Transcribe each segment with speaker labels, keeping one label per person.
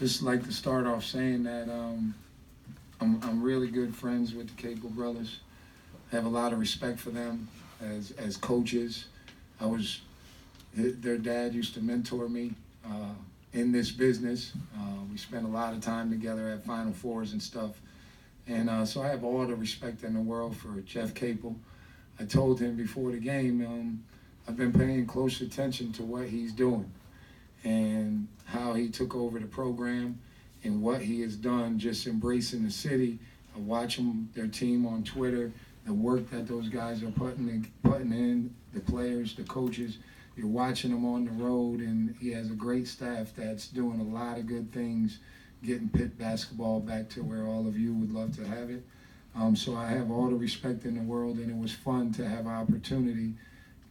Speaker 1: Just like to start off saying that I'm really good friends with the Capel brothers. I have a lot of respect for them as coaches. Their dad used to mentor me in this business. We spent a lot of time together at Final Fours and stuff. And so I have all the respect in the world for Jeff Capel. I told him before the game, I've been paying close attention to what he's doing and how he took over the program and what he has done, just embracing the city. I watch their team on Twitter, the work that those guys are putting in, the players, the coaches. You're watching them on the road, and he has a great staff that's doing a lot of good things, getting Pitt basketball back to where all of you would love to have it. So I have all the respect in the world, and it was fun to have an opportunity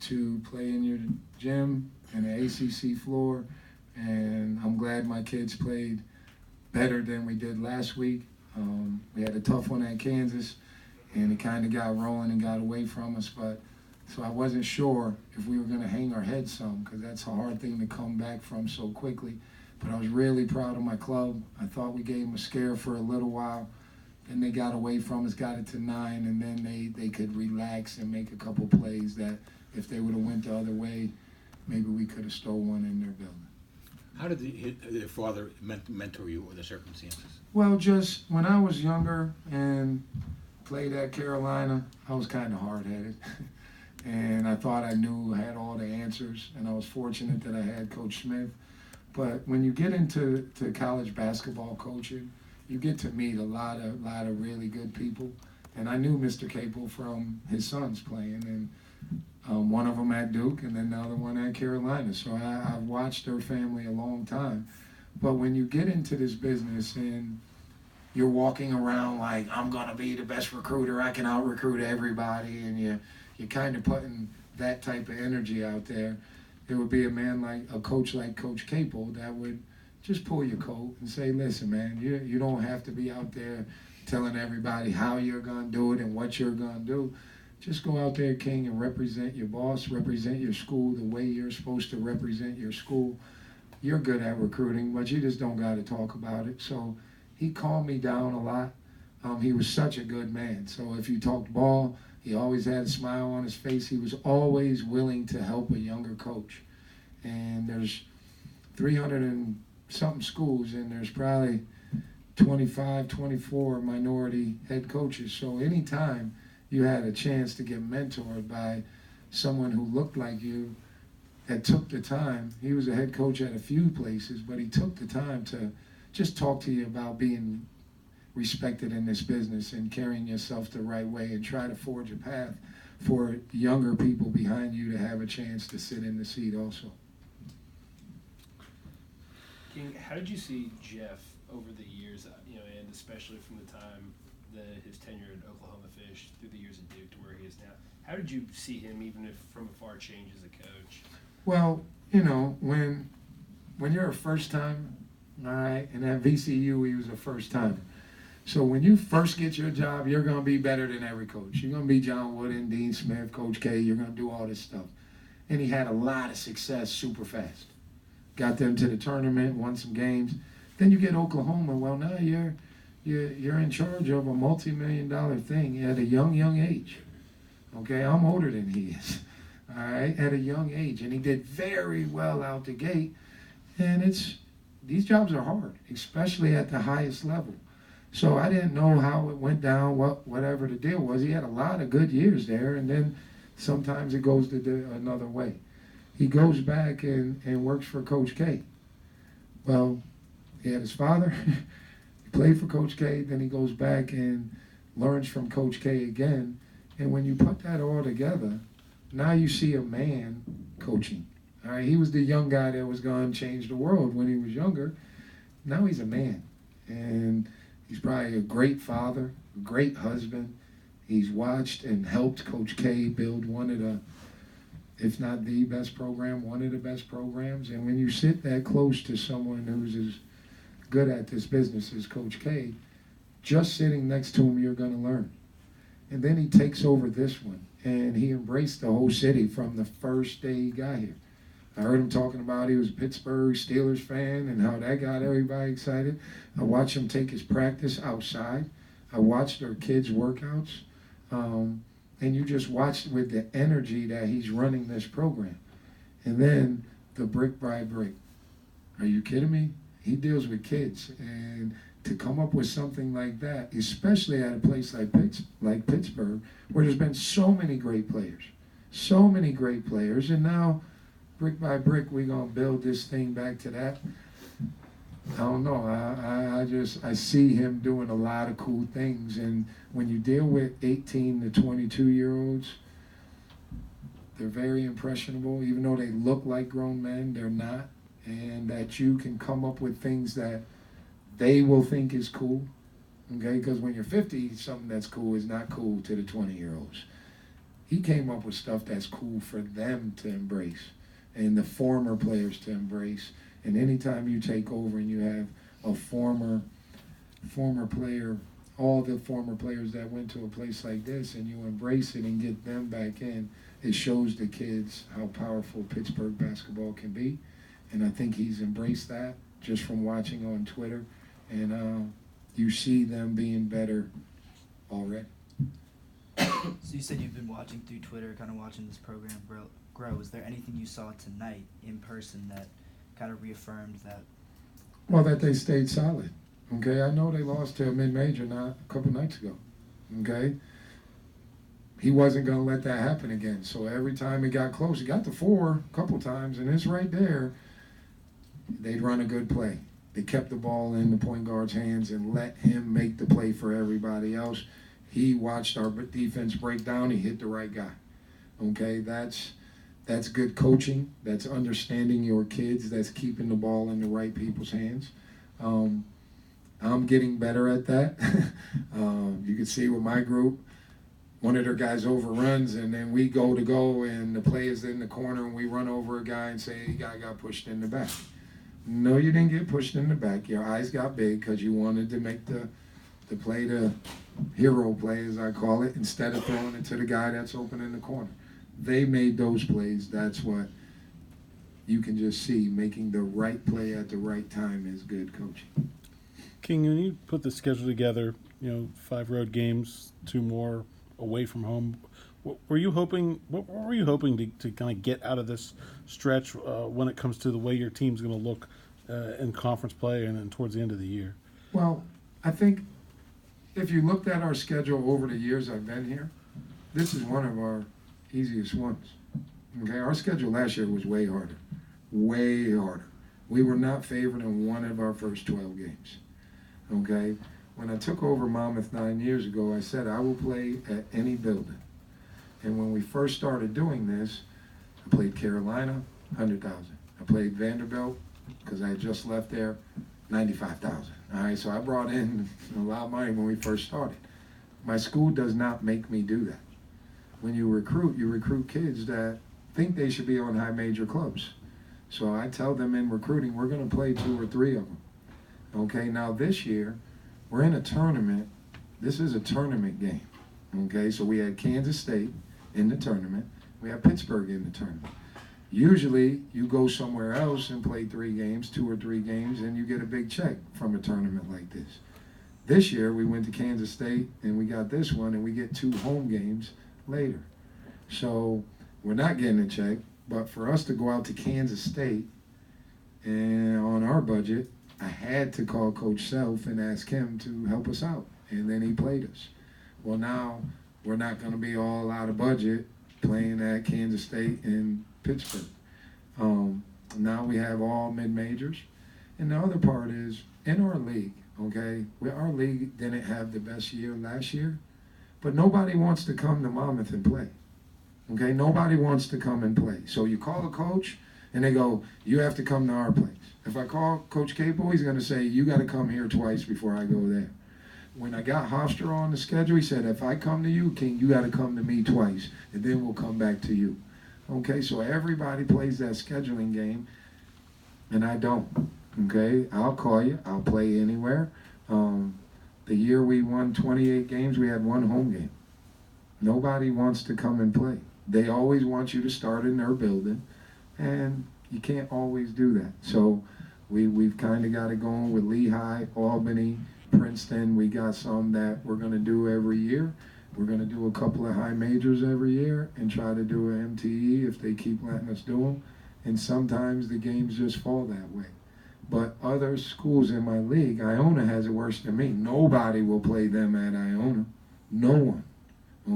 Speaker 1: to play in your gym and the ACC floor, and I'm glad my kids played better than we did last week. We had a tough one at Kansas, and it kind of got rolling and got away from us, so I wasn't sure if we were going to hang our heads some, because that's a hard thing to come back from so quickly. But I was really proud of my club. I thought we gave them a scare for a little while. Then they got away from us, got it to 9, and then they could relax and make a couple plays that if they would have went the other way, maybe we could have stole one in their building.
Speaker 2: How did their father mentor you or the circumstances?
Speaker 1: Well, just when I was younger and played at Carolina, I was kind of hard-headed. And I thought I had all the answers, and I was fortunate that I had Coach Smith. But when you get into college basketball coaching, you get to meet a lot of really good people. And I knew Mr. Capel from his sons playing, and one of them at Duke and then the other one at Carolina. So I've watched their family a long time. But when you get into this business and you're walking around like, I'm going to be the best recruiter, I can out-recruit everybody, and you're kind of putting that type of energy out there, there would be a coach like Coach Capel that would just pull your coat and say, listen, man, you don't have to be out there telling everybody how you're going to do it and what you're going to do. Just go out there, King, and represent your boss, represent your school the way you're supposed to represent your school. You're good at recruiting, but you just don't got to talk about it. So he calmed me down a lot. He was such a good man. So if you talked ball, he always had a smile on his face. He was always willing to help a younger coach. And there's 300 and something schools, and there's probably 25, 24 minority head coaches. So anytime you had a chance to get mentored by someone who looked like you, that took the time. He was a head coach at a few places, but he took the time to just talk to you about being respected in this business and carrying yourself the right way and try to forge a path for younger people behind you to have a chance to sit in the seat also.
Speaker 3: King, how did you see Jeff over the years, and especially from the time his tenure at Oklahoma Fish through the years at Duke to where he is now? How did you see him, even if from afar, change as a coach?
Speaker 1: Well, when you're a first time, all right, and at VCU he was a first timer. So when you first get your job, you're going to be better than every coach. You're going to be John Wooden, Dean Smith, Coach K. You're going to do all this stuff. And he had a lot of success super fast. Got them to the tournament, won some games. Then you get Oklahoma. Well, now you're in charge of a multi-million-dollar thing at a young age. Okay, I'm older than he is. All right, at a young age, and he did very well out the gate. And these jobs are hard, especially at the highest level. So I didn't know how it went down, whatever the deal was. He had a lot of good years there, and then sometimes it goes another way. He goes back and works for Coach K. Well, he had his father. He played for Coach K. Then he goes back and learns from Coach K again. And when you put that all together, now you see a man coaching. All right, he was the young guy that was going to change the world when he was younger. Now he's a man. And he's probably a great father, a great husband. He's watched and helped Coach K build one of the, if not the best program, one of the best programs. And when you sit that close to someone who's as good at this business as Coach K, just sitting next to him, you're going to learn. And then he takes over this one, and he embraced the whole city from the first day he got here. I heard him talking about he was a Pittsburgh Steelers fan and how that got everybody excited. I watched him take his practice outside. I watched our kids' workouts. And you just watched with the energy that he's running this program. And then the brick by brick. Are you kidding me? He deals with kids. And to come up with something like that, especially at a place like Pittsburgh, where there's been so many great players. And now, brick by brick, we're going to build this thing back to that. I don't know. I see him doing a lot of cool things. And when you deal with 18 to 22-year-olds, they're very impressionable. Even though they look like grown men, they're not. And that you can come up with things that they will think is cool. Okay? Because when you're 50, something that's cool is not cool to the 20-year-olds. He came up with stuff that's cool for them to embrace and the former players to embrace. And anytime you take over and you have a former player, all the former players that went to a place like this, and you embrace it and get them back in, it shows the kids how powerful Pittsburgh basketball can be. And I think he's embraced that just from watching on Twitter. And you see them being better already.
Speaker 4: So you said you've been watching through Twitter, kind of watching this program grow. Is there anything you saw tonight in person that kind of reaffirmed that?
Speaker 1: Well, that they stayed solid. Okay, I know they lost to a mid-major a couple nights ago. Okay, he wasn't going to let that happen again. So every time it got close, he got to 4 a couple times, and it's right there. They'd run a good play. They kept the ball in the point guard's hands and let him make the play for everybody else. He watched our defense break down. He hit the right guy. Okay, that's good coaching. That's understanding your kids. That's keeping the ball in the right people's hands. I'm getting better at that. You can see with my group, one of their guys overruns, and then we go, and the play is in the corner, and we run over a guy and say, the guy got pushed in the back. No, you didn't get pushed in the back. Your eyes got big because you wanted to make the play, the hero play, as I call it, instead of throwing it to the guy that's open in the corner. They made those plays. That's what you can just see. Making the right play at the right time is good coaching.
Speaker 5: King, when you put the schedule together, 5 road games, 2 more away from home, what were you hoping to kind of get out of this stretch when it comes to the way your team's going to look in conference play and then towards the end of the year?
Speaker 1: Well, I think if you looked at our schedule over the years I've been here, this is one of our easiest ones. Okay, our schedule last year was way harder. Way harder. We were not favored in one of our first 12 games. Okay, when I took over Monmouth 9 years ago, I said I will play at any building. And when we first started doing this, I played Carolina, 100,000. I played Vanderbilt, because I had just left there, 95,000. All right, so I brought in a lot of money when we first started. My school does not make me do that. When you recruit kids that think they should be on high major clubs. So I tell them in recruiting, we're going to play 2 or 3 of them. Okay, now this year, we're in a tournament. This is a tournament game. Okay, so we had Kansas State in the tournament. We have Pittsburgh in the tournament. Usually, you go somewhere else and play 3 games, 2 or 3 games, and you get a big check from a tournament like this. This year, we went to Kansas State, and we got this one, and we get 2 home games later. So we're not getting a check, but for us to go out to Kansas State and on our budget, I had to call Coach Self and ask him to help us out, and then he played us. Well, now we're not going to be all out of budget playing at Kansas State and Pittsburgh. Now we have all mid-majors. And the other part is, in our league, okay, our league didn't have the best year last year, but nobody wants to come to Monmouth and play. Okay, nobody wants to come and play. So you call a coach, and they go, you have to come to our place. If I call Coach Capo, he's going to say, you got to come here twice before I go there. When I got Hofstra on the schedule, he said, if I come to you, King, you got to come to me twice, and then we'll come back to you. Okay, so everybody plays that scheduling game, and I don't. Okay, I'll call you. I'll play anywhere. The year we won 28 games, we had 1 home game. Nobody wants to come and play. They always want you to start in their building, and you can't always do that. So we've kind of got it going with Lehigh, Albany, Princeton. We got some that we're going to do every year. We're going to do a couple of high majors every year and try to do an MTE if they keep letting us do them. And sometimes the games just fall that way. But other schools in my league, Iona has it worse than me. Nobody will play them at Iona. No one.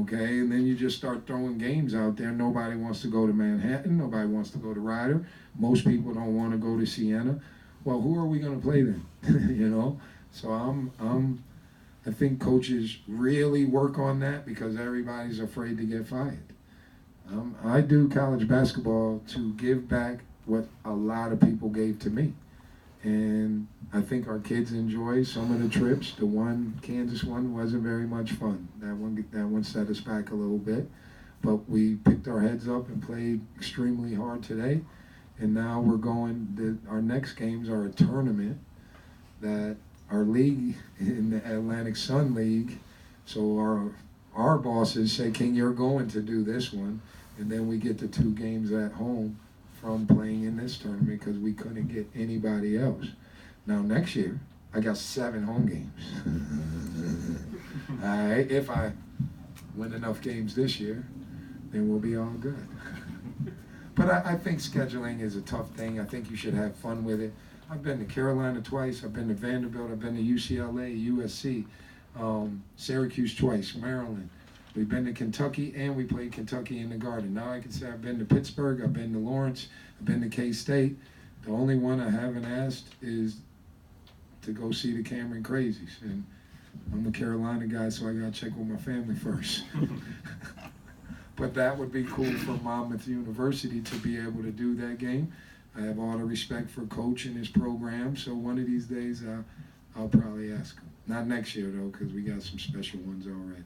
Speaker 1: Okay? And then you just start throwing games out there. Nobody wants to go to Manhattan. Nobody wants to go to Ryder. Most people don't want to go to Siena. Well, who are we going to play then? You know? So I think coaches really work on that because everybody's afraid to get fired. I do college basketball to give back what a lot of people gave to me. And I think our kids enjoy some of the trips. The one, Kansas one, wasn't very much fun. That one set us back a little bit. But we picked our heads up and played extremely hard today. And now we're going, our next games are a tournament that our league in the Atlantic Sun League, so our bosses say, King, you're going to do this one. And then we get the 2 games at home from playing in this tournament because we couldn't get anybody else. Now next year, I got 7 home games. All right, if I win enough games this year, then we'll be all good. But I think scheduling is a tough thing. I think you should have fun with it. I've been to Carolina twice. I've been to Vanderbilt. I've been to UCLA, USC, Syracuse twice, Maryland. We've been to Kentucky, and we played Kentucky in the Garden. Now I can say I've been to Pittsburgh, I've been to Lawrence, I've been to K-State. The only one I haven't asked is to go see the Cameron Crazies. And I'm a Carolina guy, so I got to check with my family first. But that would be cool for Monmouth University to be able to do that game. I have all the respect for Coach and his program, so one of these days I'll probably ask him. Not next year, though, because we got some special ones already.